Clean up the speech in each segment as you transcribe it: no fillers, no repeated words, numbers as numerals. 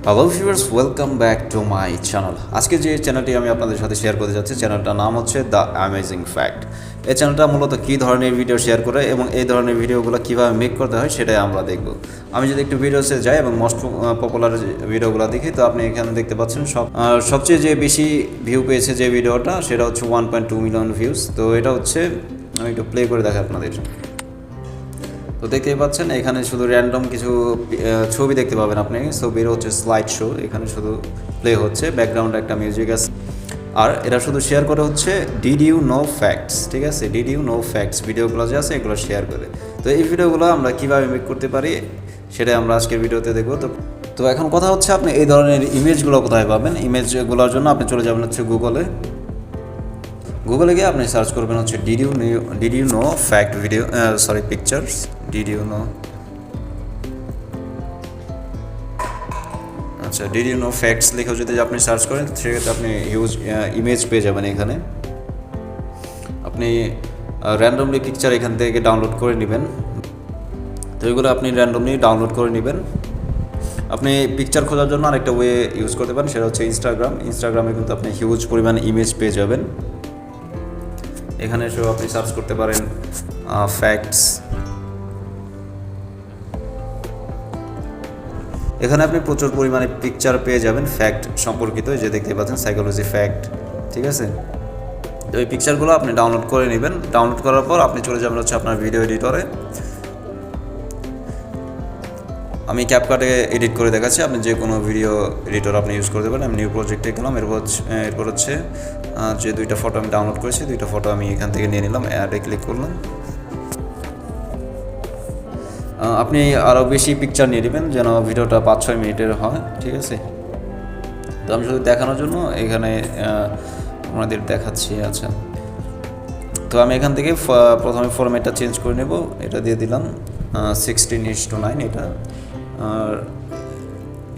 Hello viewers, welcome back to my channel. আজকে যে চ্যানেলটি আমি আপনাদের সাথে শেয়ার করতে যাচ্ছি, চ্যানেলটার নাম হচ্ছে দ্য অ্যামেজিং ফ্যাক্ট। এই চ্যানেলটা মূলত কী ধরনের ভিডিও শেয়ার করে এবং এই ধরনের ভিডিওগুলো কীভাবে মেক করতে হয় সেটাই আমরা দেখব। আমি যদি একটু ভিডিওসে যাই এবং মোস্ট পপুলার ভিডিওগুলো দেখি, তো আপনি এখানে দেখতে পাচ্ছেন সবচেয়ে যে বেশি ভিউ পেয়েছে যে ভিডিওটা, সেটা হচ্ছে 1.2 মিলিয়ন ভিউজ। তো এটা হচ্ছে, আমি একটু প্লে করে দেখাই আপনাদের। তো দেখতেই পাচ্ছেন এখানে শুধু র্যান্ডম কিছু ছবি দেখতে পাবেন আপনি। ছবির হচ্ছে স্লাইড শো, এখানে শুধু প্লে হচ্ছে, ব্যাকগ্রাউন্ডে একটা মিউজিক আছে। আর এটা শুধু শেয়ার করে হচ্ছে ডিড ইউ নো ফ্যাক্টস, ঠিক আছে, ডিড ইউ নো ফ্যাক্টস ভিডিওগুলো যে আছে এগুলো শেয়ার করে। তো এই ভিডিওগুলো আমরা কীভাবে মেক করতে পারি সেটাই আমরা আজকের ভিডিওতে দেখব। তো এখন কথা হচ্ছে, আপনি এই ধরনের ইমেজগুলো কোথায় পাবেন? ইমেজগুলোর জন্য আপনি চলে যাবেন হচ্ছে গুগলে গিয়ে আপনি সার্চ করবেন হচ্ছে did you know fact video, pictures, did you know, আচ্ছা, ডিড ইউ নো ফ্যাক্টস লিখে যদি আপনি সার্চ করেন, সেক্ষেত্রে আপনি হিউজ ইমেজ পেয়ে যাবেন। এখানে আপনি র্যান্ডমলি পিকচার এখান থেকে ডাউনলোড করে নেবেন। তো এগুলো আপনি র্যান্ডমলি ডাউনলোড করে নেবেন। আপনি পিকচার খোঁজার জন্য আরেকটা ওয়ে ইউজ করতে পারেন, সেটা হচ্ছে ইনস্টাগ্রামে কিন্তু আপনি হিউজ পরিমাণ ইমেজ পেয়ে যাবেন। এখানে এসেও আপনি সার্চ করতে পারেন ফ্যাক্টস। এখানে আপনি প্রচুর পরিমাণে পিকচার পেয়ে যাবেন ফ্যাক্ট সম্পর্কিত, যে দেখতে পাচ্ছেন সাইকোলজি ফ্যাক্ট, ঠিক আছে। তো এই পিকচারগুলো আপনি ডাউনলোড করে নেবেন। ডাউনলোড করার পর আপনি চলে যাবেন হচ্ছে আপনার ভিডিও এডিটরে। আমি ক্যাপকাটে এডিট করে দেখাচ্ছি, আপনি যে কোনো ভিডিও এডিটর আপনি ইউজ করতে পারেন। আমি নিউ প্রজেক্টে গেলাম, এরপর হচ্ছে যে দুইটা ফটো আমি ডাউনলোড করেছি, দুইটা ফটো আমি এখান থেকে নিয়ে নিলাম, অ্যাডে ক্লিক করলাম। আপনি আরও বেশি পিকচার নিয়ে নেবেন যেন ভিডিওটা 5-6 মিনিটের হয়, ঠিক আছে। তো আমি শুধু দেখানোর জন্য এখানে আপনাদের দেখাচ্ছি। আচ্ছা, তো আমি এখান থেকে প্রথমে ফরম্যাটটা চেঞ্জ করে নেব। এটা দিয়ে দিলাম 16:9, এটা আর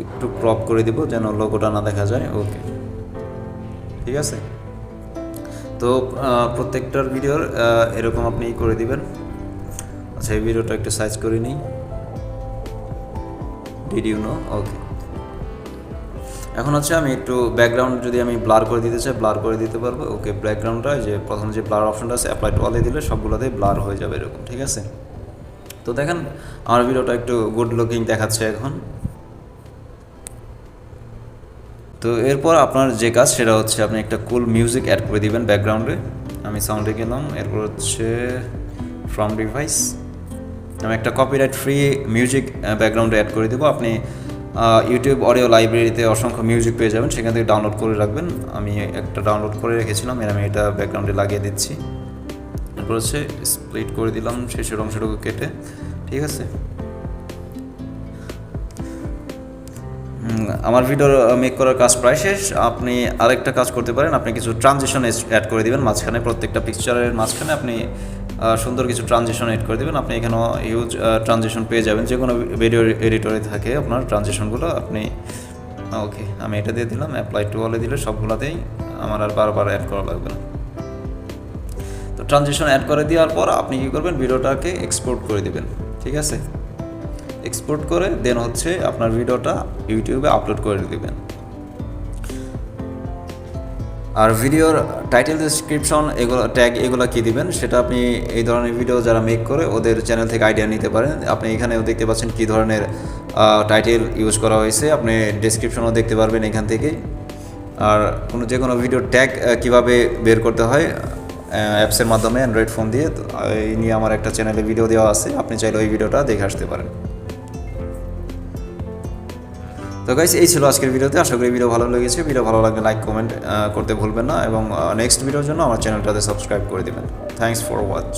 একটু ক্রপ করে দিব যেন লোগোটা না দেখা যায়। ওকে, ঠিক আছে। তো প্রত্যেকটার ভিডিওর এরকম আপনি করে দিবেন। আচ্ছা, এই ভিডিওটা একটু সাইজ করে নিই, ডিড ইউ নো। ওকে, এখন হচ্ছে আমি একটু ব্যাকগ্রাউন্ড যদি আমি ব্লার করে দিতে চাই, ব্লার করে দিতে পারবো। ওকে, ব্যাকগ্রাউন্ডটা যে প্রথম যে ব্লার অপশনটা আছে, অ্যাপ্লাই টু অলে দিলে সবগুলোতেই ব্লার হয়ে যাবে এরকম, ঠিক আছে। তো দেখেন আমার ভিডিওটা একটু গুড লুকিং দেখাচ্ছে এখন। তো এরপর আপনার যে কাজ সেটা হচ্ছে আপনি একটা কুল মিউজিক অ্যাড করে দিবেন ব্যাকগ্রাউন্ডে। আমি সাউন্ডে গেলাম, এরপর হচ্ছে ফ্রম ডিভাইস আমি একটা কপিরাইট ফ্রি মিউজিক ব্যাকগ্রাউন্ডে অ্যাড করে দেবো। আপনি ইউটিউব অডিও লাইব্রেরিতে অসংখ্য মিউজিক পেয়ে যাবেন, সেখান থেকে ডাউনলোড করে রাখবেন। আমি একটা ডাউনলোড করে রেখেছিলাম, আমি এটা ব্যাকগ্রাউন্ডে লাগিয়ে দিচ্ছি। এরপর হচ্ছে স্প্লিট করে দিলাম শেষের অংশটুকু কেটে, ঠিক আছে। আমার ভিডিও মেক করার কাজ প্রায় শেষ। আপনি আরেকটা কাজ করতে পারেন, আপনি কিছু ট্রানজিশন অ্যাড করে দিবেন মাঝখানে, প্রত্যেকটা পিকচারের মাঝখানে আপনি সুন্দর কিছু ট্রানজিশন এড করে দেবেন। আপনি এখানেও হিউজ ট্রানজিশন পেয়ে যাবেন, যে কোনো ভিডিও এডিটরে থাকে আপনার ট্রানজিশনগুলো। আপনি ওকে, আমি এটা দিয়ে দিলাম, অ্যাপ্লাই টু অলে দিলে সবগুলোতেই আমার আর বারবার অ্যাড করা লাগবে না। তো ট্রানজিশন অ্যাড করে দেওয়ার পর আপনি কী করবেন, ভিডিওটাকে এক্সপোর্ট করে দেবেন, ঠিক আছে। এক্সপোর্ট করে দেন হচ্ছে আপনার ভিডিওটা ইউটিউবে আপলোড করে দেবেন। আর ভিডিওর টাইটেল, ডেসক্রিপশন, এগুলো ট্যাগ, এগুলো কী দিবেন সেটা আপনি এই ধরনের ভিডিও যারা মেক করে ওদের চ্যানেল থেকে আইডিয়া নিতে পারেন। আপনি এখানেও দেখতে পাচ্ছেন কী ধরনের টাইটেল ইউজ করা হয়েছে, আপনি ডেসক্রিপশনও দেখতে পারবেন এখান থেকে। আর যে কোনো ভিডিওর ট্যাগ কীভাবে বের করতে হয় অ্যাপসের মাধ্যমে অ্যান্ড্রয়েড ফোন দিয়ে, এই নিয়ে আমার একটা চ্যানেলে ভিডিও দেওয়া আছে, আপনি চাইলে ওই ভিডিওটা দেখে আসতে পারেন। তো গাইস, এই ছিল আজকের ভিডিওতে। আশা করি ভিডিও ভালো লেগেছে। ভিডিও ভালো লাগলে লাইক কমেন্ট করতে ভুলবেন না, এবং নেক্সট ভিডিওর জন্য আমার চ্যানেলটাতে সাবস্ক্রাইব করে দেবেন। Thanks for watch.